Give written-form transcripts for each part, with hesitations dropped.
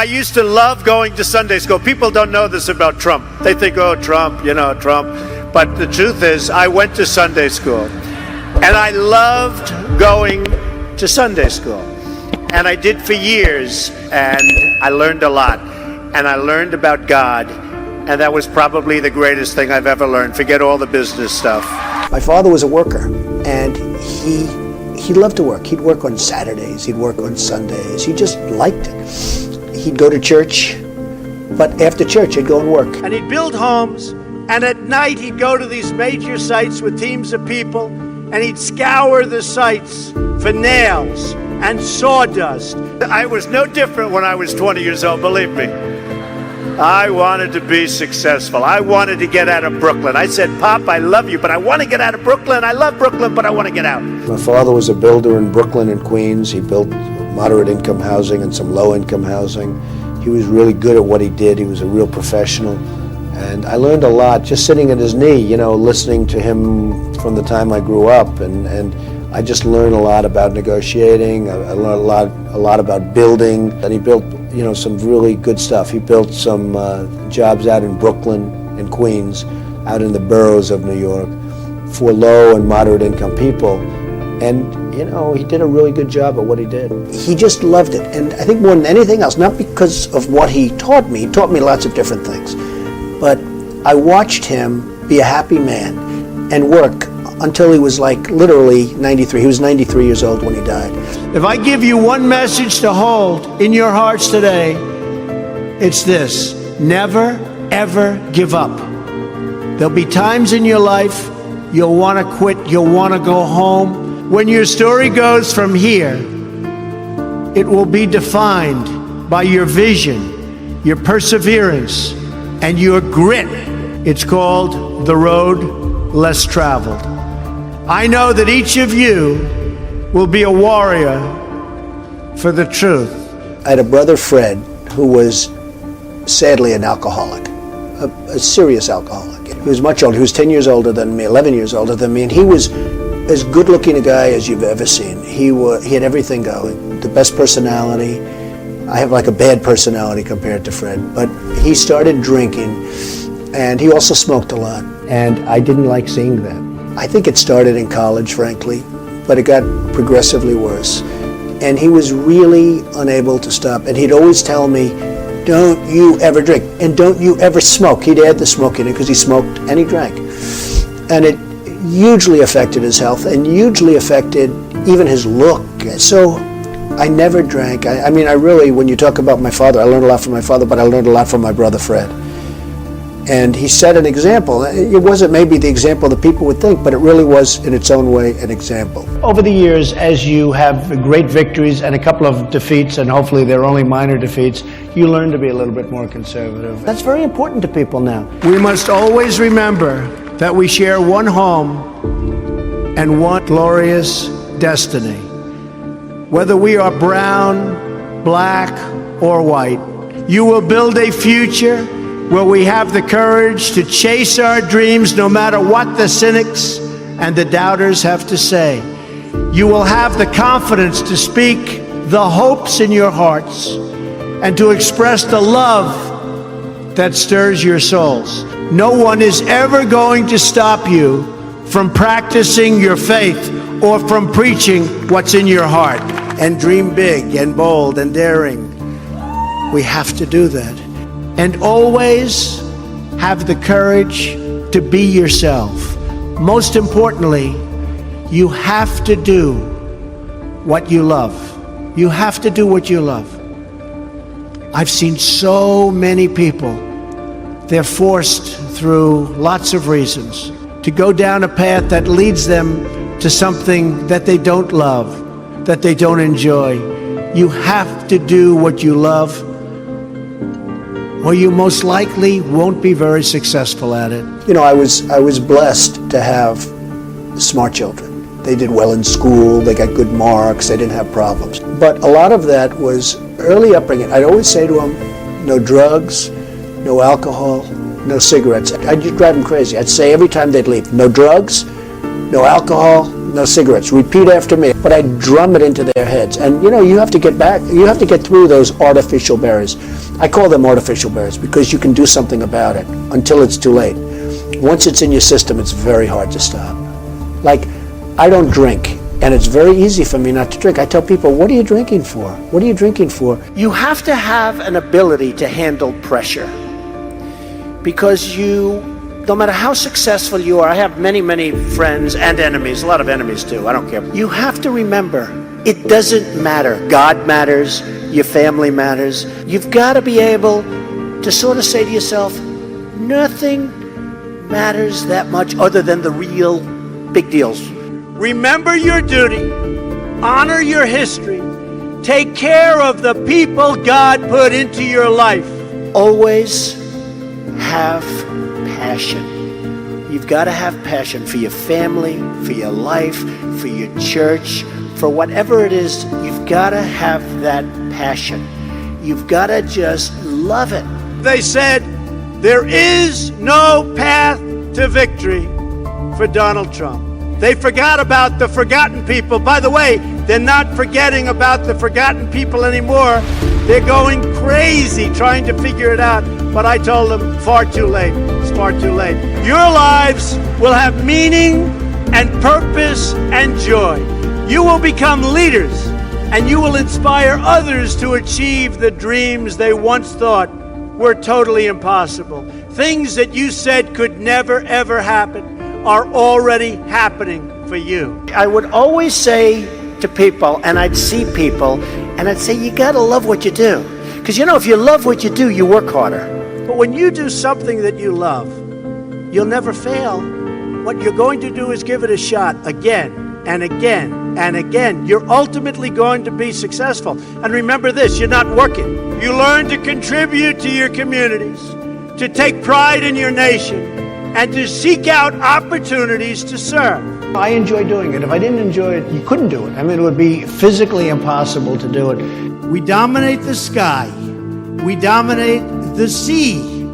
I used to love going to Sunday school. People don't know this about Trump. They think, oh, Trump, Trump. But the truth is, I went to Sunday school. And I loved going to Sunday school. And I did for years. And I learned a lot. And I learned about God. And that was probably the greatest thing I've ever learned. Forget all the business stuff. My father was a worker. And he loved to work. He'd work on Saturdays. He'd work on Sundays. He just liked it. He'd go to church. But after church, he'd go and work. And he'd build homes. And at night, he'd go to these major sites with teams of people. And he'd scour the sites for nails and sawdust. I was no different when I was 20 years old, believe me. I wanted to be successful. I wanted to get out of Brooklyn. I said, Pop, I love you, but I want to get out of Brooklyn. I love Brooklyn, but I want to get out. My father was a builder in Brooklyn and Queens. He built moderate income housing and some low income housing. He was really good at what he did. He was a real professional. And I learned a lot just sitting at his knee, listening to him from the time I grew up. And I just learned a lot about negotiating. I learned a lot about building. And he built, some really good stuff. He built some jobs out in Brooklyn and Queens, out in the boroughs of New York, for low and moderate income people. And, he did a really good job at what he did. He just loved it. And I think more than anything else, not because of what he taught me lots of different things. But I watched him be a happy man and work until he was literally 93. He was 93 years old when he died. If I give you one message to hold in your hearts today, it's this: never, ever give up. There'll be times in your life you'll want to quit, you'll want to go home. When your story goes from here, it will be defined by your vision, your perseverance, and your grit. It's called the road less traveled. I know that each of you will be a warrior for the truth. I had a brother, Fred, who was sadly an alcoholic, a serious alcoholic. He was much older. He was 10 years older than me, 11 years older than me, and he was as good-looking a guy as you've ever seen. He had everything going, the best personality. I have a bad personality compared to Fred, but he started drinking, and he also smoked a lot, and I didn't like seeing that. I think it started in college, frankly, but it got progressively worse. And he was really unable to stop, and he'd always tell me, don't you ever drink, and don't you ever smoke. He'd add the smoking in because he smoked and he drank. And it hugely affected his health and hugely affected even his look. So I never drank. I really, when you talk about my father, I learned a lot from my father, but I learned a lot from my brother Fred. And he set an example. It wasn't maybe the example that people would think, but it really was, in its own way, an example. Over the years, as you have great victories and a couple of defeats, and hopefully they're only minor defeats, you learn to be a little bit more conservative. That's very important to people now. We must always remember that we share one home and one glorious destiny. Whether we are brown, black, or white, you will build a future where we have the courage to chase our dreams no matter what the cynics and the doubters have to say. You will have the confidence to speak the hopes in your hearts and to express the love that stirs your souls. No one is ever going to stop you from practicing your faith or from preaching what's in your heart. And dream big and bold and daring. We have to do that. And always have the courage to be yourself. Most importantly, you have to do what you love. You have to do what you love. I've seen so many people, they're forced through lots of reasons to go down a path that leads them to something that they don't love, that they don't enjoy. You have to do what you love, or you most likely won't be very successful at it. I was blessed to have smart children. They did well in school, they got good marks, they didn't have problems. But a lot of that was early upbringing. I'd always say to them, no drugs, no alcohol, no cigarettes. I'd just drive them crazy. I'd say every time they'd leave, no drugs, no alcohol, no cigarettes, repeat after me. But I drum it into their heads. And you have to get back, you have to get through those artificial barriers. I call them artificial barriers because you can do something about it until it's too late. Once it's in your system, it's very hard to stop. Like, I don't drink, and it's very easy for me not to drink. I tell people, what are you drinking for? What are you drinking for? You have to have an ability to handle pressure, because no matter how successful you are, I have many friends and enemies, a lot of enemies too, I don't care. You have to remember, it doesn't matter. God matters, your family matters. You've got to be able to sort of say to yourself, nothing matters that much other than the real big deals. Remember your duty, honor your history, take care of the people God put into your life. Always have passion. You've got to have passion for your family, for your life, for your church, for whatever it is. You've got to have that passion. You've got to just love it. They said, there is no path to victory for Donald Trump. They forgot about the forgotten people. By the way, they're not forgetting about the forgotten people anymore. They're going crazy trying to figure it out. But I told them, far too late. It's far too late. Your lives will have meaning and purpose and joy. You will become leaders, and you will inspire others to achieve the dreams they once thought were totally impossible. Things that you said could never, ever happen are already happening for you. I would always say to people, and I'd see people, and I'd say, you gotta love what you do. Because if you love what you do, you work harder. But when you do something that you love, you'll never fail. What you're going to do is give it a shot again and again and again. You're ultimately going to be successful. And remember this, you're not working. You learn to contribute to your communities, to take pride in your nation, and to seek out opportunities to serve. I enjoy doing it. If I didn't enjoy it, you couldn't do it. I mean, it would be physically impossible to do it. We dominate the sky. We dominate the sea.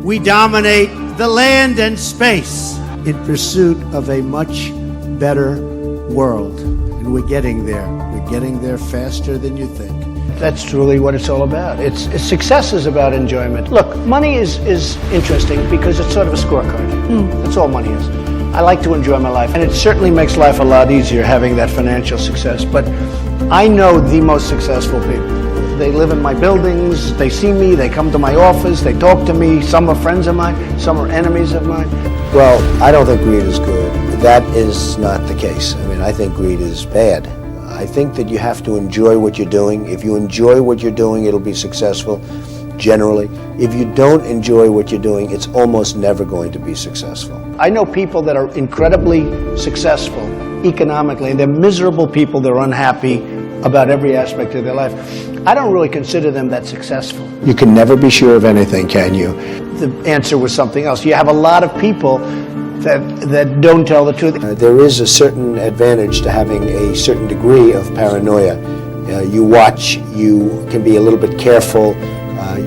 We dominate the land and space in pursuit of a much better world. And we're getting there. We're getting there faster than you think. That's truly what it's all about. Success is about enjoyment. Look, money is interesting because it's sort of a scorecard. That's all money is. I like to enjoy my life, and it certainly makes life a lot easier having that financial success. But I know the most successful people. They live in my buildings, they see me, they come to my office, they talk to me. Some are friends of mine, some are enemies of mine. Well, I don't think greed is good. That is not the case. I mean, I think greed is bad. I think that you have to enjoy what you're doing. If you enjoy what you're doing, it'll be successful, generally. If you don't enjoy what you're doing, it's almost never going to be successful. I know people that are incredibly successful economically, and they're miserable people, they're unhappy about every aspect of their life. I don't really consider them that successful. You can never be sure of anything, can you? The answer was something else. You have a lot of people that don't tell the truth. There is a certain advantage to having a certain degree of paranoia. You watch, you can be a little bit careful,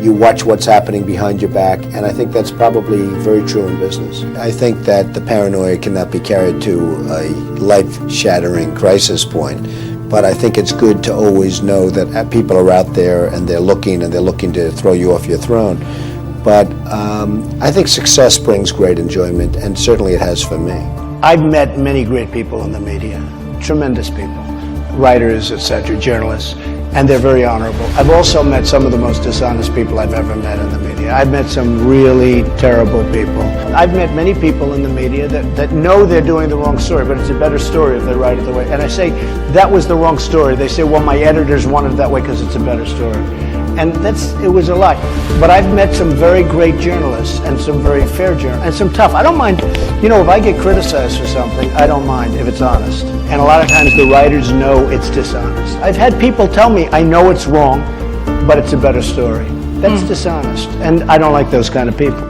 you watch what's happening behind your back, and I think that's probably very true in business. I think that the paranoia cannot be carried to a life-shattering crisis point, but I think it's good to always know that people are out there and they're looking to throw you off your throne. But I think success brings great enjoyment, and certainly it has for me. I've met many great people in the media, tremendous people, writers, etc., journalists, and they're very honorable. I've also met some of the most dishonest people I've ever met in the media. I've met some really terrible people. I've met many people in the media that know they're doing the wrong story, but it's a better story if they write it the way. And I say, that was the wrong story. They say, well, my editors wanted it that way because it's a better story. And it was a lie. But I've met some very great journalists and some very fair journalists and some tough. I don't mind, if I get criticized for something, I don't mind if it's honest. And a lot of times the writers know it's dishonest. I've had people tell me, I know it's wrong, but it's a better story. That's dishonest. And I don't like those kind of people.